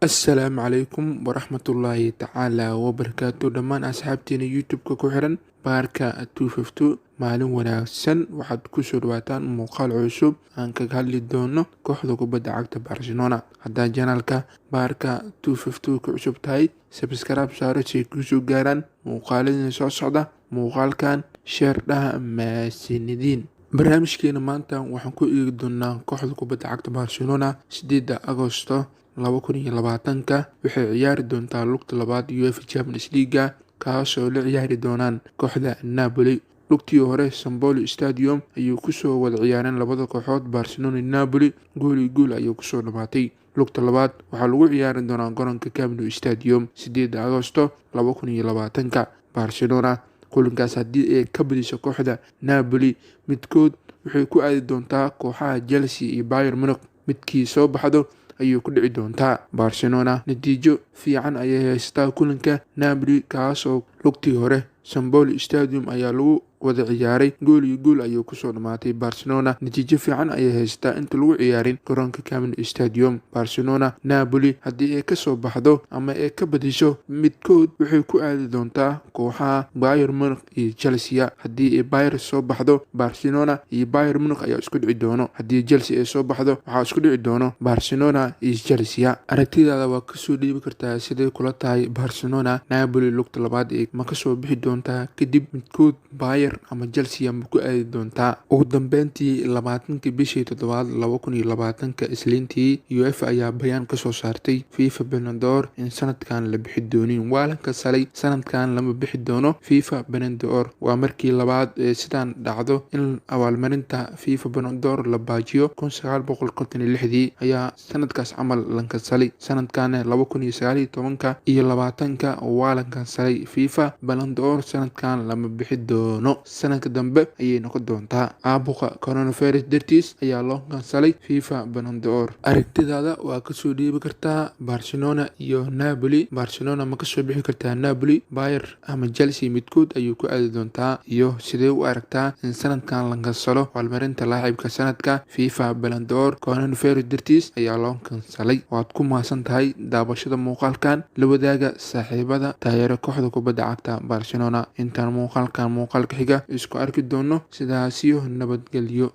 Assalaamu calaykum waraxmatullaahi tacaala wabarakaatu dhammaan asxaabteena youtube-ka ku xiran baarka 252 maalin wanaagsan waxaad ku soo dhawaataan muuqaal cusub aan kaga hadli doono kooxda kubadda cagta Barcelona. Haddii janaalka baarka 252 ku cusub tahay subscribe saaro si ay kuu soo gaaraan muuqaaladii soo socda. Muuqaalkan share dhaha mahadsanidin. Barnaamijkeena maanta waxaan ku eegi doonaa kooxda kubadda cagta Barcelona 8 Agoosto 2020 waxay ciyaari doontaa lugta labaad UEFA Champions League kaasoo la ciyaari doonaan kooxda Napoli. Lugtii hore San Paolo Stadium ayuu kusoo wada ciyaareen labada kooxood Barcelona iyo Napoli, gool ayuu kusoo dhamaatay. Lugta labaad waxaa lagu ciyaari doonaa garoonka Camp Nou Stadium 8 Agoosto 2020. Barcelona kulankaas haddii ay ka badiso kooxda Napoli midkood waxay ku aadi doontaa kooxaha Chelsea iyo Bayern Munich, midkii soo baxdo ayuu ku dhici doontaa. Barcelona natiijo fiican ayay haystaa kulanka Napoli kaasoo lugtii hore San Paolo Stadium ayaa lagu wada ciyaaray, gool ayuu kusoo dhamaatay. Barcelona natiijo fiican ayay haystaa inta lagu ciyaarin garoonka Camp Nou Stadium. Barcelona Napoli haddii ay ka soo baxdo ama ay ka badiso midkood waxay ku aadi doontaa kooxaha Bayern Munich iyo Chelsea. Haddii ay Bayern soo baxdo Barcelona iyo Bayern Munich ayaa isku dhici doono. Haddii Chelsea ay soo baxdo waxaa isku dhici doono Barcelona iyo Chelsea. Aragtidaada waa kasoo dhiibi kartaa siday kula tahay Barcelona Napoli lugta labaad ee ma kasoo bixi doontaa kadib midkood Bayern ama Chelsea ma ku aadi doontaa. Ugu dambeyntii 20 bishii 7 2020 isliintii UEFA ayaa bayaan ka soo saartay FIFA Ballon d'Or in sanadkan la bixi doonin. Waalanka salay sanadkan lama bixi doono FIFA Ballon d'Or. Waa markii labaad ee sidaan dhacdo in abaalmarinta FIFA Ballon d'Or la baajiyo. 1956 ayaa sanadkaas camal lanka salay. Sanadkan 2019 iyo 20 waalanka salay FIFA Ballon d'Or sanadkan lama bixi doono. sanadka dambe ayay noqon doontaa. Caabuqa coronavirus dartiis ayaa loo kansalay FIFA Ballon d'Or. Aragtidaada waa kasoo dhiibi kartaa Barcelona iyo Napoli. Barcelona ma kasoo bixi kartaa Napoli, Bayern ama Chelsea midkood ayuu ku aadi doontaa, iyo sidee u aragtaa in sanadkan la kansalo abaalmarinta laacibka sanadka FIFA Ballon d'Or coronavirus dartiis ayaa loo kansalay. Waad ku mahadsan tahay daawashada muuqaalkan. La wadaaga saaxiibada taageera kooxda kubadda cagta Barcelona. Intaan muuqaalka xiga isku arki doono. Sidaas iyo nabadgelyo.